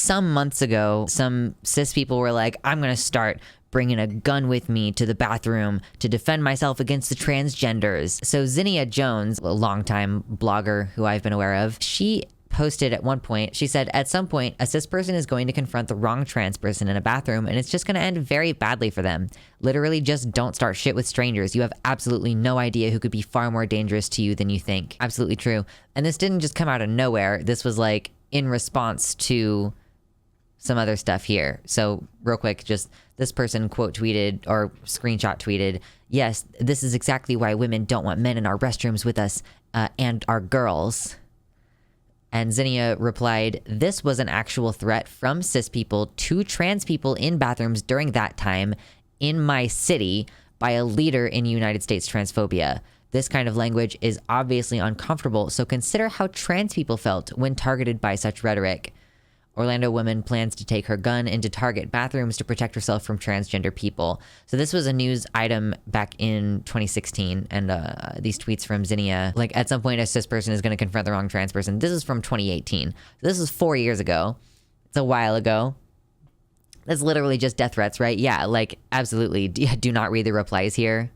some months ago, some cis people were like, I'm going to start bringing a gun with me to the bathroom to defend myself against the transgenders. So Zinnia Jones, a longtime blogger who I've been aware of, she posted at one point, she said, at some point, a cis person is going to confront the wrong trans person in a bathroom, and it's just going to end very badly for them. Literally, just don't start shit with strangers. You have absolutely no idea who could be far more dangerous to you than you think. Absolutely true. And this didn't just come out of nowhere. This was like in response to some other stuff here. So real quick, just this person quote tweeted or screenshot tweeted, yes, this is exactly why women don't want men in our restrooms with us and our girls. And Zinnia replied, this was an actual threat from cis people to trans people in bathrooms during that time in my city by a leader in United States transphobia. This kind of language is obviously uncomfortable, so consider how trans people felt when targeted by such rhetoric. Orlando woman plans to take her gun into Target bathrooms to protect herself from transgender people. So this was a news item back in 2016, and these tweets from Zinnia, like at some point a cis person is going to confront the wrong trans person. This is from 2018. So this is 4 years ago. It's a while ago. That's literally just death threats, right? Yeah, like absolutely. Do not read the replies here.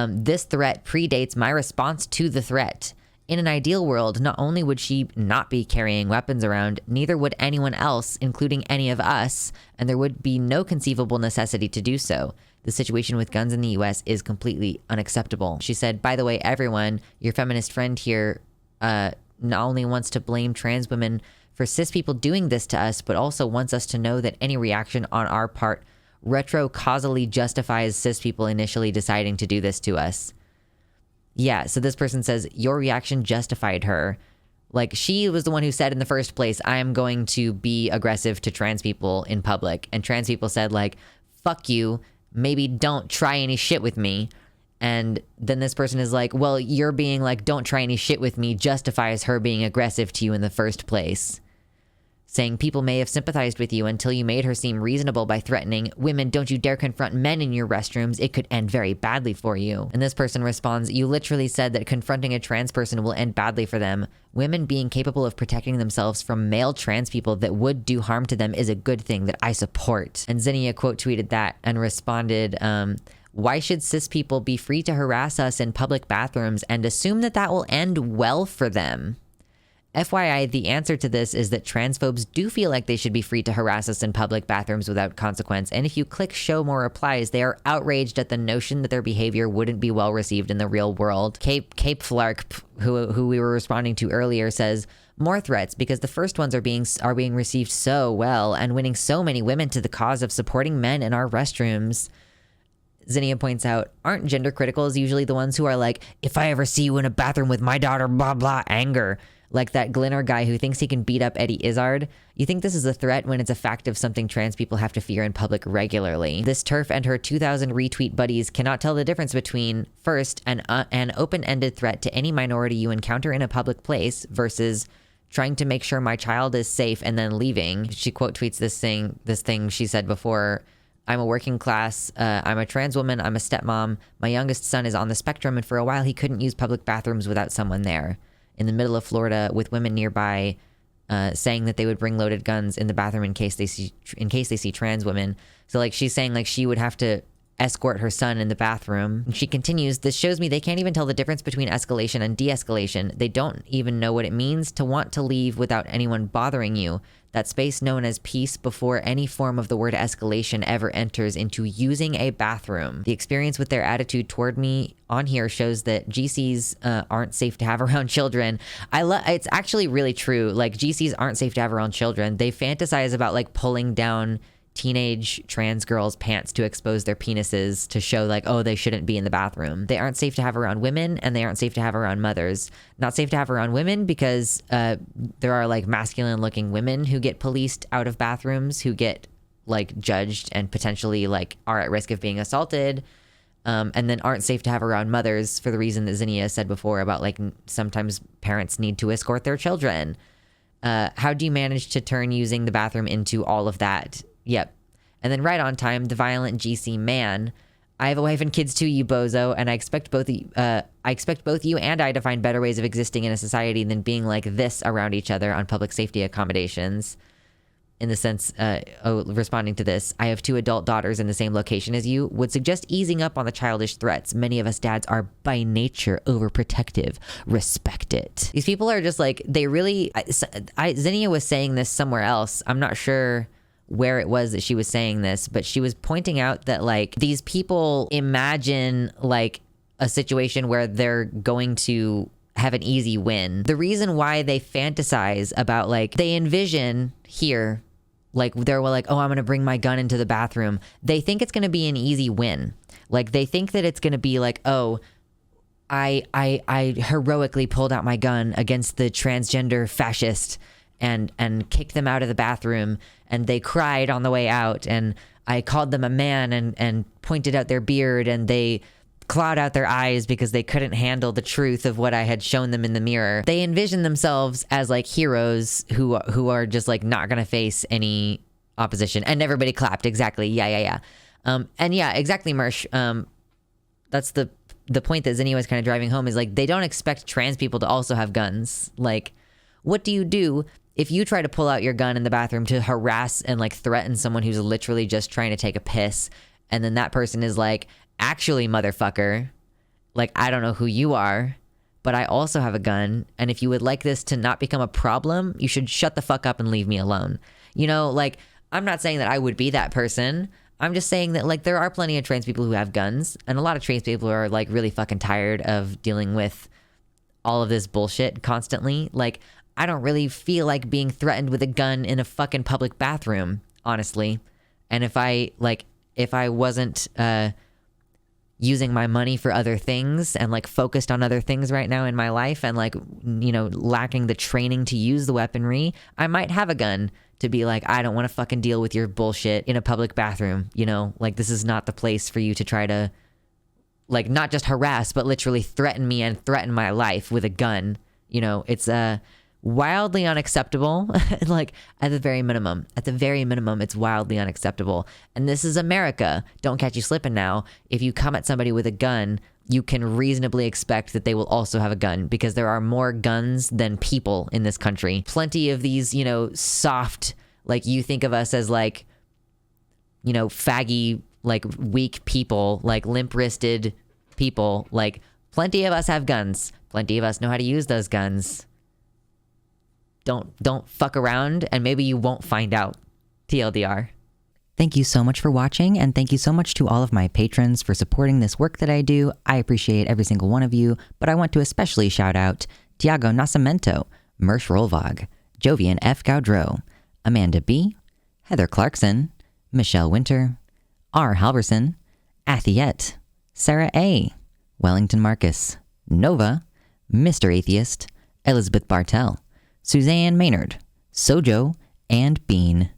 This threat predates my response to the threat. In an ideal world, not only would she not be carrying weapons around, neither would anyone else, including any of us, and there would be no conceivable necessity to do so. The situation with guns in the US is completely unacceptable. She said, by the way, everyone, your feminist friend here not only wants to blame trans women for cis people doing this to us, but also wants us to know that any reaction on our part retro-causally justifies cis people initially deciding to do this to us. Yeah, so this person says, your reaction justified her. Like, she was the one who said in the first place, I am going to be aggressive to trans people in public. And trans people said, like, fuck you, maybe don't try any shit with me. And then this person is like, well, you're being like, don't try any shit with me justifies her being aggressive to you in the first place. Saying people may have sympathized with you until you made her seem reasonable by threatening, women, don't you dare confront men in your restrooms. It could end very badly for you. And this person responds, you literally said that confronting a trans person will end badly for them. Women being capable of protecting themselves from male trans people that would do harm to them is a good thing that I support. And Zinnia quote tweeted that and responded, why should cis people be free to harass us in public bathrooms and assume that that will end well for them? FYI, the answer to this is that transphobes do feel like they should be free to harass us in public bathrooms without consequence, and if you click show more replies, they are outraged at the notion that their behavior wouldn't be well received in the real world. Cape Flark, who we were responding to earlier, says, more threats because the first ones are being received so well and winning so many women to the cause of supporting men in our restrooms. Zinnia points out, aren't gender criticals usually the ones who are like, if I ever see you in a bathroom with my daughter, blah, blah, anger. Like that Glinner guy who thinks he can beat up Eddie Izzard. You think this is a threat when it's a fact of something trans people have to fear in public regularly. This TERF and her 2,000 retweet buddies cannot tell the difference between, first, an open-ended threat to any minority you encounter in a public place versus trying to make sure my child is safe and then leaving. She quote tweets this thing she said before, I'm a working class, I'm a trans woman, I'm a stepmom, my youngest son is on the spectrum, and for a while he couldn't use public bathrooms without someone there. In the middle of Florida with women nearby saying that they would bring loaded guns in the bathroom in case they see trans women. So like she's saying like she would have to escort her son in the bathroom. And she continues, this shows me they can't even tell the difference between escalation and de-escalation. They don't even know what it means to want to leave without anyone bothering you. That space known as peace before any form of the word escalation ever enters into using a bathroom. The experience with their attitude toward me on here shows that GCs aren't safe to have around children. It's actually really true. Like GCs aren't safe to have around children. They fantasize about like pulling down teenage trans girls' pants to expose their penises to show like, oh, they shouldn't be in the bathroom. They aren't safe to have around women, and they aren't safe to have around mothers. Not safe to have around women because there are like masculine looking women who get policed out of bathrooms, who get like judged and potentially like are at risk of being assaulted. And then aren't safe to have around mothers for the reason that Zinnia said before about like sometimes parents need to escort their children. How do you manage to turn using the bathroom into all of that? Yep. And then right on time, the violent GC man. I have a wife and kids too, you bozo, and I expect both you and I to find better ways of existing in a society than being like this around each other on public safety accommodations. in the sense, responding to this, I have 2 adult daughters in the same location as you, would suggest easing up on the childish threats. Many of us dads are by nature overprotective. Respect it. These people are just like, they really, Zinnia was saying this somewhere else. I'm not sure where it was that she was saying this, but she was pointing out that like these people imagine like a situation where they're going to have an easy win. The reason why they fantasize about like, they envision here, like they're like, oh, I'm going to bring my gun into the bathroom. They think it's going to be an easy win. Like they think that it's going to be like, oh, I heroically pulled out my gun against the transgender fascist and kicked them out of the bathroom, and they cried on the way out, and I called them a man and pointed out their beard, and they clawed out their eyes because they couldn't handle the truth of what I had shown them in the mirror. They envision themselves as like heroes who are just like not gonna face any opposition. And everybody clapped. Exactly. Yeah. And yeah, exactly, Mersh. That's the point that Zinnia was kind of driving home, is like they don't expect trans people to also have guns. Like, what do you do if you try to pull out your gun in the bathroom to harass and like threaten someone who's literally just trying to take a piss, and then that person is like, actually, motherfucker, like, I don't know who you are, but I also have a gun, and if you would like this to not become a problem, you should shut the fuck up and leave me alone. You know, like, I'm not saying that I would be that person. I'm just saying that, like, there are plenty of trans people who have guns, and a lot of trans people are, like, really fucking tired of dealing with all of this bullshit constantly. Like, I don't really feel like being threatened with a gun in a fucking public bathroom, honestly. And if I wasn't, using my money for other things and like focused on other things right now in my life and like, you know, lacking the training to use the weaponry, I might have a gun to be like, I don't want to fucking deal with your bullshit in a public bathroom. You know, like this is not the place for you to try to like not just harass, but literally threaten me and threaten my life with a gun. You know, it's wildly unacceptable. Like at the very minimum, it's wildly unacceptable. And this is America. Don't catch you slipping now. If you come at somebody with a gun, you can reasonably expect that they will also have a gun, because there are more guns than people in this country. Plenty of these, you know, soft, like you think of us as like, you know, faggy, like weak people, like limp-wristed people. Like plenty of us have guns. Plenty of us know how to use those guns. Don't fuck around, and maybe you won't find out. TLDR. Thank you so much for watching, and thank you so much to all of my patrons for supporting this work that I do. I appreciate every single one of you, but I want to especially shout out Tiago Nascimento, Mersh Rolvog, Jovian F. Gaudreau, Amanda B., Heather Clarkson, Michelle Winter, R. Halverson, Athiette, Sarah A., Wellington Marcus, Nova, Mr. Atheist, Elizabeth Bartell, Suzanne Maynard, Sojo, and Bean.